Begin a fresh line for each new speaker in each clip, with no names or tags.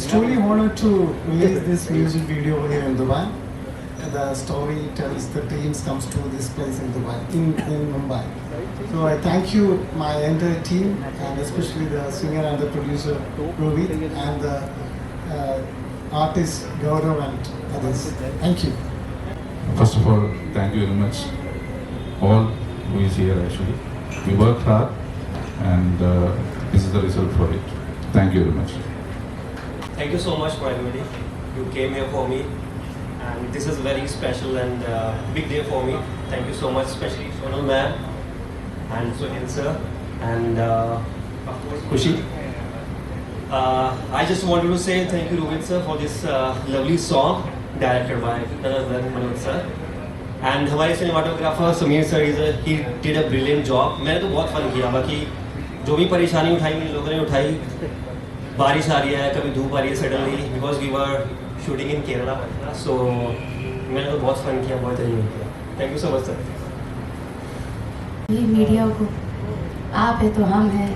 truly honored to release this music video over here in Dubai. The story tells the teams comes to this place in Dubai, in Mumbai. So I thank you, my entire team, and especially the singer and the producer Rohit and the artist Gaurav and others. Thank you.
First of all, thank you very much, all who is here actually. We worked hard and this is the result for it. Thank you very much.
Thank you so much for everybody. You came here for me and this is a very special and big day for me. Thank you so much, especially Sonal ma'am and Sohil sir and of course Khushi. I just wanted to say thank you Rohit sir for this lovely song directed by Manoj sir. And हमारे cinematographer Sameer sir he did a brilliant job. मैंने तो बहुत fun किया, बाकी जो भी परेशानी उठाई इन लोगों ने उठाई. बारिश आ रही है, कभी धूप आ रही है suddenly, because we were shooting in Kerala. So मैंने तो बहुत फन किया, बहुत एंजॉय किया. Thank you so much sir.
ये मीडिया को आप है तो हम हैं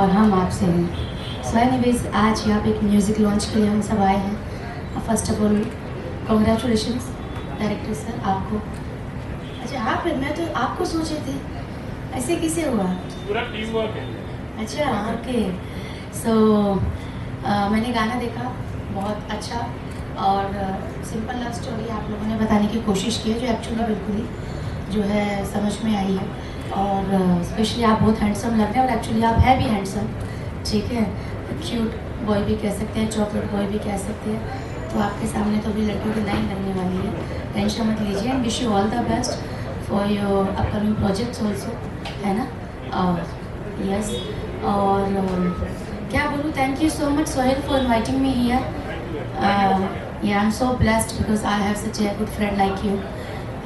और हम आपसे हैं. सो एनीवेज आज यहाँ पे एक म्यूज़िक लॉन्च के लिए हम सब आए हैं. First of all congratulations director sir आपको. अच्छा आप मैं तो आपको सोचे थे, ऐसे किसे हुआ?
पूरा टीम वर्क है.
अच्छा ओके. सो मैंने गाना देखा, बहुत अच्छा और सिंपल लव स्टोरी आप लोगों ने बताने की कोशिश की है, जो एक्चुअली बिल्कुल ही जो है समझ में आई है. और स्पेशली आप बहुत हैंडसम लग रहे हैं और एक्चुअली आप है भी हैंडसम, ठीक है. क्यूट बॉय भी कह सकते हैं, चॉकलेट बॉय भी कह सकते हैं. तो आपके सामने तो भी लड़कियों की लाइन लगने वाली है, टेंशन मत लीजिए. And wish you all the best for your upcoming projects also, है ना. और यस और क्या बोलूँ, thank you so much Sohail for inviting me here. Yeah I am so blessed because I have such a good friend like you,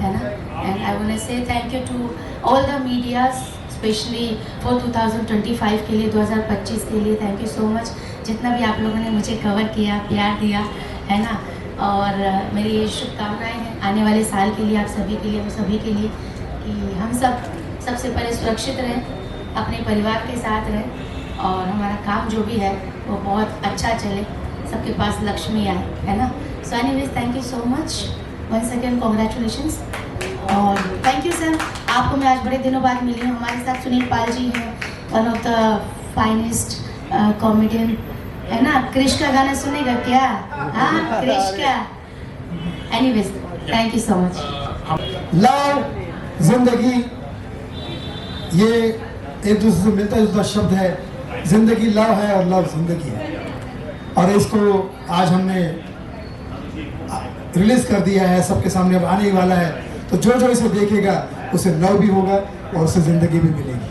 है ना. And I want to say thank you to all the medias specially for 2025 के लिए, 2025 के लिए. Thank you so much जितना भी आप लोगों ने मुझे कवर किया, प्यार दिया, है ना. और मेरी ये शुभकामनाएं हैं आने वाले साल के लिए, आप सभी के लिए, हम सभी के लिए, कि हम सब सबसे पहले सुरक्षित रहें, अपने परिवार के साथ रहें और हमारा काम जो भी है वो बहुत अच्छा चले, सबके पास लक्ष्मी आए, है ना. So anyways thank you so much once again, congratulations. और थैंक यू सर, आपको मैं आज बड़े दिनों बाद मिली हूँ. हमारे साथ सुनील पाल जी हैं, one of the finest comedian, है ना. क्रिश का गाना सुनेगा क्या? हाँ क्रिश का. Anyways thank you so much.
Love जिंदगी ये एक दूसरे से मिलता जुलता शब्द है. जिंदगी लव है और लव जिंदगी है. और इसको आज हमने रिलीज कर दिया है, सबके सामने अब आने ही वाला है. तो जो जो इसे देखेगा उसे लव भी होगा और उसे जिंदगी भी मिलेगी.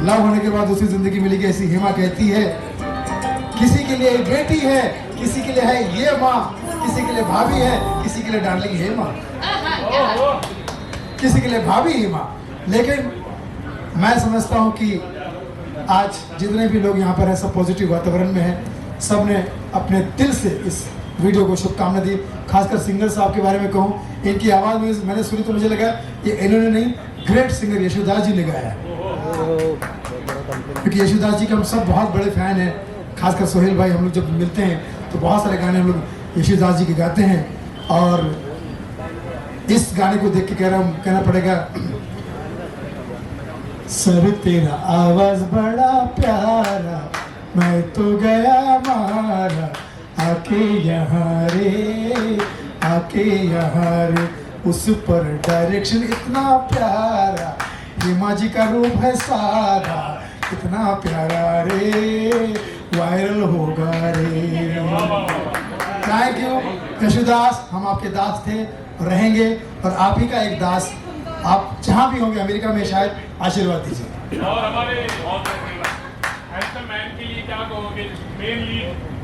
लव होने के बाद उसे जिंदगी मिलेगी, ऐसी हेमा कहती है. किसी के लिए बेटी है, किसी के लिए है ये माँ, किसी के लिए भाभी है, किसी के लिए डार्लिंग हेमा, किसी के लिए भाभी हेमा. लेकिन मैं समझता हूँ कि आज जितने भी लोग यहाँ पर हैं सब पॉजिटिव वातावरण में हैं. सब ने अपने दिल से इस वीडियो को शुभकामना दी. खासकर सिंगर साहब के बारे में कहूँ, इनकी आवाज़ में मैंने सुनी तो मुझे लगा ये इन्होंने नहीं, ग्रेट सिंगर यशुदास जी ने गाया है. क्योंकि यशुदास जी के हम सब बहुत बड़े फैन हैं. खासकर सोहेल भाई, हम लोग जब मिलते हैं तो बहुत सारे गाने हम लोग यशुदास जी के गाते हैं. और इस गाने को देख के कहना पड़ेगा, सर तेरा आवाज बड़ा प्यारा, मैं तो गया मारा, आके यहाँ रे, आके यहाँ रे. उस पर डायरेक्शन इतना प्यारा, हेमा जी का रूप है सारा, इतना प्यारा रे, वायरल होगा रे. थैंक यू यशुदास, हम आपके दास थे, रहेंगे और आप ही का एक दास. आप जहाँ भी होंगे, अमेरिका में शायद, आशीर्वाद दीजिए.
और हमारे हैंडसम मैन के लिए क्या कहोगे?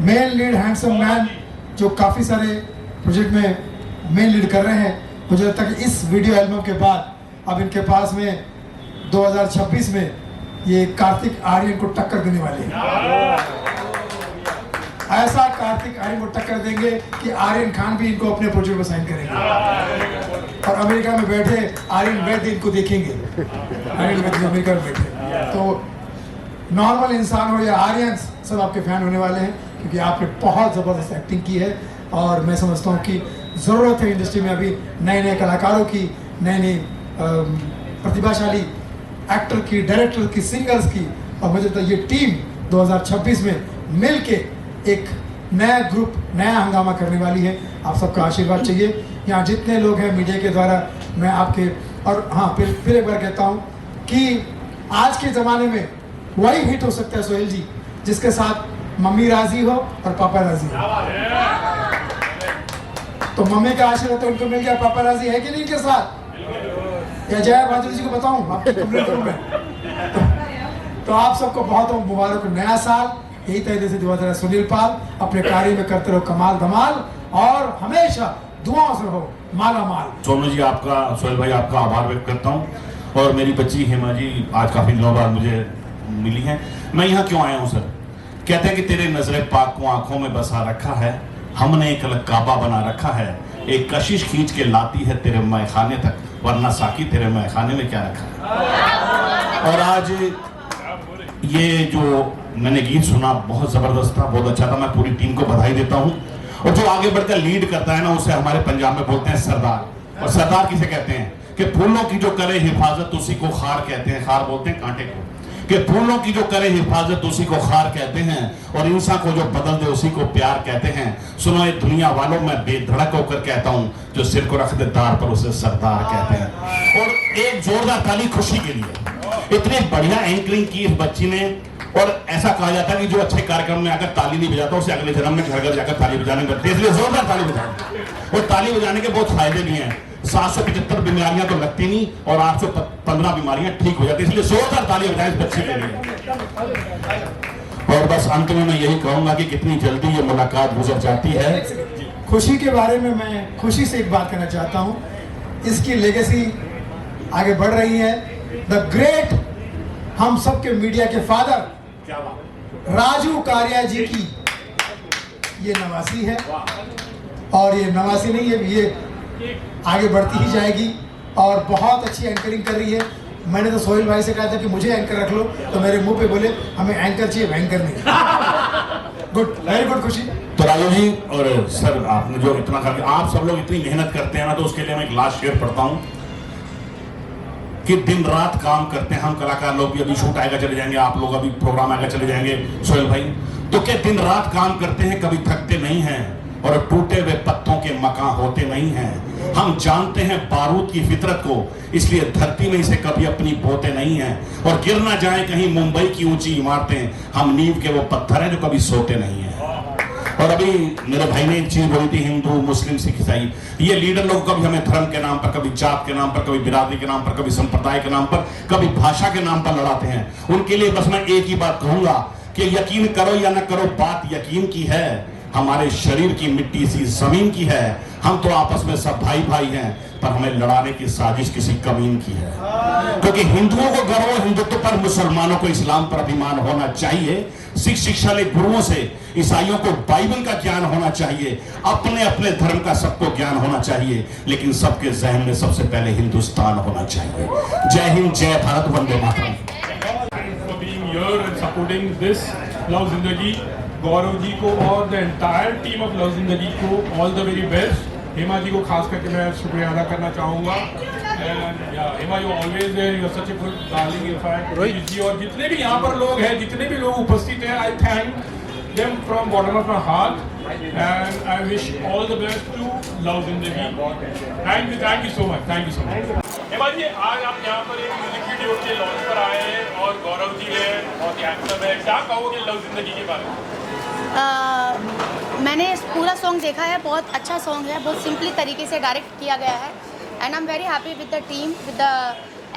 मेन लीड हैंडसम मैन जो काफ़ी सारे प्रोजेक्ट में मेन लीड कर रहे हैं. मुझे लगता है कि इस वीडियो एल्बम के बाद अब इनके पास में 2026 में ये कार्तिक आर्यन को टक्कर देने वाले हैं. ऐसा कार्तिक आर्यन को टक्कर देंगे कि आर्यन खान भी इनको अपने प्रोजेक्ट में साइन करेंगे. और अमेरिका में बैठे आर्यन वैद्य इनको देखेंगे. आर्यन वैद्य अमेरिका में बैठे. तो नॉर्मल इंसान हो या आर्यंस, सब आपके फ़ैन होने वाले हैं क्योंकि आपने बहुत ज़बरदस्त एक्टिंग की है। और मैं समझता हूँ कि ज़रूरत है इंडस्ट्री में अभी नए नए कलाकारों की, नई नई प्रतिभाशाली एक्टर की, डायरेक्टर की, सिंगर्स की। और मुझे लगता है ये टीम 2026 में मिल के एक नया ग्रुप, नया हंगामा करने वाली है। आप सबका आशीर्वाद चाहिए। यहाँ जितने लोग हैं मीडिया के द्वारा, मैं आपके, और हाँ फिर एक बार कहता हूँ कि आज के ज़माने में वही हिट हो सकता है सोहेल जी जिसके साथ मम्मी राजी हो और पापा राजी हो। तो मम्मी का आशीर्वाद तो उनको मिल गया, पापा राजी है कि नहीं इनके साथ? या जया बहादुर जी को बताऊं आपके कमरे में? तो आप सबको बहुत मुबारक नया साल। यही तरीके से दुआ सुनील पाल अपने कार्य में करते रहो कमाल धमाल और हमेशा दुआओं से रहो माला माल।
सोनू जी आपका, सोहेल भाई आपका आभार व्यक्त करता हूँ। और मेरी बच्ची हेमा जी आज काफ़ी दिनों बाद मुझे मिली हैं। मैं यहाँ क्यों आया हूँ सर? कहते हैं कि तेरे नजरे पाक को आंखों में बसा रखा है, हमने एक अलग काबा बना रखा है, एक कशिश खींच के लाती है तेरे मैखाने तक, वरना साकी तेरे मैखाने में क्या रखा है। और आज ये जो मैंने गीत सुना बहुत जबरदस्त था, बहुत अच्छा था। मैं पूरी टीम को बधाई देता हूँ। और जो आगे बढ़कर लीड करता है ना, उसे हमारे पंजाब में बोलते हैं सरदार। और सरदार किसे कहते हैं कि फूलों की जो करे हिफाजत उसी को खार कहते हैं। खार बोलते हैं कांटे को, कि फूलों की जो करे हिफाजत उसी को खार कहते हैं, और इंसान को जो बदल दे उसी को प्यार कहते हैं। सुनो ये दुनिया वालों, मैं बेधड़क होकर कहता हूँ, जो सिर को रख दे दार पर उसे सरदार कहते हैं। और एक जोरदार ताली खुशी के लिए। इतनी बढ़िया एंकरिंग की इस बच्ची ने। और ऐसा कहा जाता है कि जो अच्छे कार्यक्रम में आकर ताली नहीं बजाता उसे अगले जन्म में घर घर जाकर ताली बजाने लगते, इसलिए जोरदार ताली बजाओ। और ताली बजाने के बहुत फायदे भी हैं। 775 बीमारियां तो लगती नहीं और 815 बीमारियां ठीक हो जाती, इसलिए जोरदार ताली बजाएं इस बच्चे के लिए। और बस अंत में मैं यही कहूंगा कि कितनी जल्दी ये मुलाकात गुजर जाती है।
खुशी के बारे में मैं खुशी से एक बात कहना चाहता हूँ, इसकी लेगेसी आगे बढ़ रही है। द ग्रेट, हम सबके मीडिया के फादर राजू कारिया जी की ये नवासी है। और ये नवासी नहीं है, ये आगे बढ़ती ही जाएगी और बहुत अच्छी एंकरिंग कर रही है। मैंने तो सोहेल भाई से कहा था कि मुझे एंकर रख लो, तो मेरे मुंह पे बोले हमें एंकर चाहिए, एंकर नहीं। गुड, वेरी गुड खुशी।
तो राजू जी और सर, आपने जो इतना कर, आप सब लोग इतनी मेहनत करते हैं ना, तो उसके लिए मैं एक लास्ट शेयर पढ़ता हूँ कि दिन रात काम करते हैं हम कलाकार लोग भी। अभी शूट आएगा चले जाएंगे, आप लोग अभी प्रोग्राम आएगा चले जाएंगे सोहेल भाई। तो क्या दिन रात काम करते हैं, कभी थकते नहीं हैं, और टूटे हुए पत्तों के मकान होते नहीं हैं। हम जानते हैं बारूद की फितरत को, इसलिए धरती में इसे कभी अपनी बोते नहीं हैं। और गिर ना जाए कहीं मुंबई की ऊंची इमारतें, हम नींव के वो पत्थर हैं जो कभी सोते नहीं हैं। और अभी मेरे भाई ने एक चीज बोली थी, हिंदू मुस्लिम सिख ईसाई, ये लीडर लोग कभी हमें धर्म के नाम पर, कभी जात के नाम पर, कभी बिरादरी के नाम पर, कभी संप्रदाय के नाम पर, कभी भाषा के नाम पर लड़ाते हैं। उनके लिए बस मैं एक ही बात कहूंगा कि यकीन करो या न करो, बात यकीन की है। हमारे शरीर की मिट्टी सी जमीन की है, हम तो आपस में सब भाई भाई हैं, पर हमें लड़ाने की साजिश किसी कमीन की है। क्योंकि हिंदुओं को गर्व हिंदुत्व पर, मुसलमानों को इस्लाम पर अभिमान होना चाहिए। सिख शिक्षा ले गुरुओं से ईसाइयों को बाइबल का ज्ञान होना चाहिए। अपने अपने धर्म का सबको ज्ञान होना चाहिए, लेकिन सबके जहन में सबसे पहले हिंदुस्तान होना चाहिए। जय हिंद, जय भारत, वंदे मातरम।
for being here and supporting this love Zindagi. Gaurav ji को और the entire team of love Zindagi को all the very best. Hema ji को खास करके मैं शुक्रिया अदा करना चाहूँगा। And Hema you always there, you are such a good darling. In fact Rohit ji और जितने भी यहाँ पर लोग हैं, जितने भी लोग उपस्थित हैं, I thank them from bottom of my heart and I wish all the best to love Zindagi. Thank you so much, thank you so much. Hema ji, आज आप यहाँ पर एक म्यूजिक वीडियो के लॉन्च पर आए हैं और गौरव जी है, बहुत ही हैंडसम है। क्या कहोगे लव जिंदगी के बारे में?
मैंने पूरा सॉन्ग देखा है, बहुत अच्छा सॉन्ग है, बहुत सिंपली तरीके से डायरेक्ट किया गया है। And I am very happy with the team, with the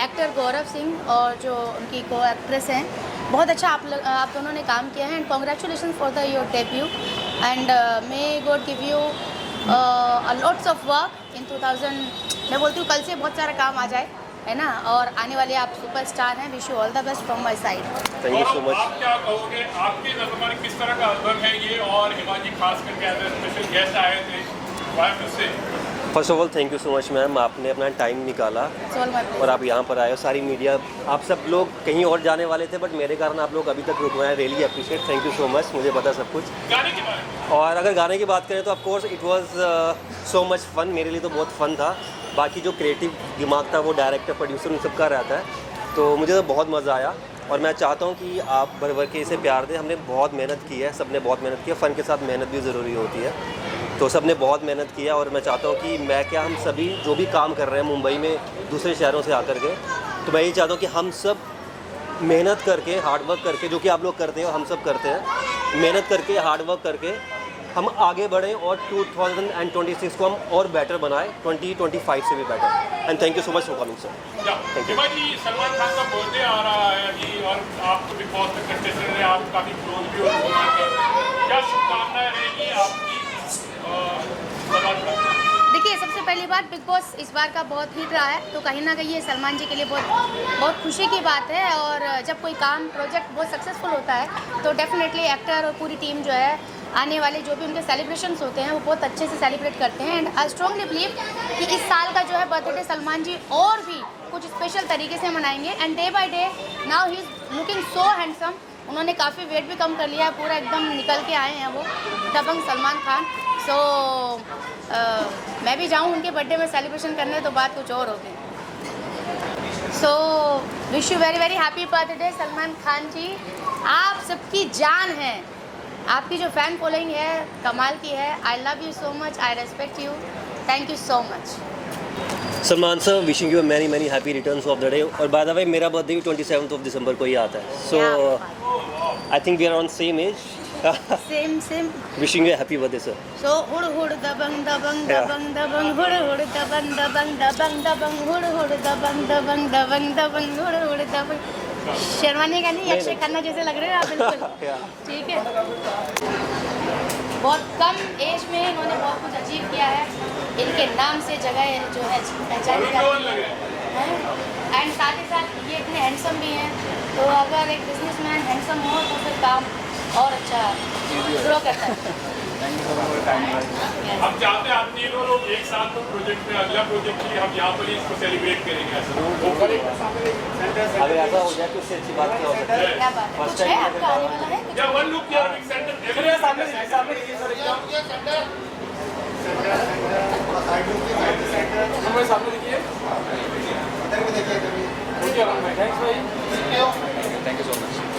actor Gaurav Singh और जो उनकी को एक्ट्रेस हैं। बहुत अच्छा आप दोनों ने काम किया है। And congratulation for the your debut and may God give you lots of work in 2000। मैं बोलती हूँ कल से बहुत सारा काम आ जाए, है ना, और आने वाले आप सुपरस्टार हैं। Wish you all the best from my side.
Thank you so much.
आप क्या कहोगे, आपके नज़र में किस तरह का एल्बम है ये, और हेमा जी खास करके एज ए स्पेशल गेस्ट आए थे, व्हाई टू से?
First of all thank you so much ma'am, आपने अपना टाइम निकाला
It's all my pleasure.
और आप यहाँ पर आए हो। सारी मीडिया, आप सब लोग कहीं और जाने वाले थे बट मेरे कारण आप लोग अभी तक रुक गए हैं। Really appreciate, thank you so much, मुझे पता सब कुछ।
गाने के बारे में
और अगर गाने की बात करें तो of course it was so much fun, मेरे लिए तो बहुत फन था। बाकी जो क्रिएटिव दिमाग था वो डायरेक्टर, प्रोड्यूसर, उन सबका रहता है, तो मुझे तो बहुत मज़ा आया। और मैं चाहता हूँ कि आप भर भर के इसे प्यार दें। हमने बहुत मेहनत की है, सब ने बहुत मेहनत की है। फ़न के साथ मेहनत भी ज़रूरी होती है, तो सब ने बहुत मेहनत किया। और मैं चाहता हूँ कि मैं क्या, हम सभी जो भी काम कर रहे हैं मुंबई में दूसरे शहरों से आकर के, तो मैं यही चाहता हूँ कि हम सब मेहनत करके, हार्डवर्क करके, जो कि आप लोग करते हो, हम सब करते हैं, मेहनत करके, हार्डवर्क करके हम आगे बढ़ें और 2026 को हम और बेटर बनाएं, 2025 से भी better. And thank you so much for coming sir.
Hima ji, Salman Khan का बर्थडे आ रहा है अभी और आप तो बिग बॉस में कंटेस्टेंट रहे, आप काफ़ी क्लोज भी हो सलमान के, क्या शुभकामनाएं रहेगी आपकी सलमान खान?
देखिए, सबसे पहली बात, बिग बॉस इस बार का बहुत हिट रहा है, तो कहीं ना कहीं ये सलमान जी के लिए बहुत खुशी की बात है। और जब कोई काम, प्रोजेक्ट बहुत सक्सेसफुल होता है तो डेफिनेटली एक्टर और पूरी टीम जो है, आने वाले जो भी उनके सेलिब्रेशंस होते हैं वो बहुत अच्छे से सेलिब्रेट करते हैं। एंड आई स्ट्रांगली बिलीव कि इस साल का जो है बर्थडे सलमान जी और भी कुछ स्पेशल तरीके से मनाएंगे। And day by day now he is looking so handsome. उन्होंने काफ़ी वेट भी कम कर लिया है, पूरा एकदम निकल के आए हैं वो दबंग सलमान खान। सो मैं भी जाऊँ उनके बर्थडे में सेलिब्रेशन करने तो बात कुछ और होगी। So wish you very very happy birthday Salman Khan ji. आप सबकी जान है, आपकी जो फ़ैन फॉलोइंग है कमाल की है। I love you so much, I respect you, thank you so much.
Salman sir, wishing you many many happy returns of the day. और बाय द वे मेरा बर्थडे भी 27 दिसंबर को ही आता है, so I think we are on same age.
Same
wishing you happy birthday sir.
So हुड़ हुड़ दबंग दबंग दबंग दबंग हुड़ हुड़ दबंग दबंग दबंग दबंग हुड़ हुड़ दबंग दबंग दबंग दबंग हुड़ हुड़ दबंग। शर्माने का नहीं, अक्षय खन्ना जैसे लग रहे हैं आप बिल्कुल। ठीक है, बहुत कम एज में इन्होंने बहुत कुछ अचीव किया है। इनके नाम से जगह जो है पहचानी जाती है। एंड साथ ही साथ ये इतने हैंडसम भी हैं, तो अगर एक बिजनेसमैन हैंडसम हो तो फिर काम और अच्छा ग्रो करता है।
हम चाहते हैं आप तीनों लोग एक साथ तो प्रोजेक्ट में, अगला प्रोजेक्ट के लिए हम यहाँ पर ही इसको सेलिब्रेट करेंगे।
अगर ऐसा हो जाए तो उससे अच्छी बात क्या हो सकती है?
क्या बात है, कुछ है आपका आने वाला है कुछ?
या वन लुक यार, big centre
thank you so much.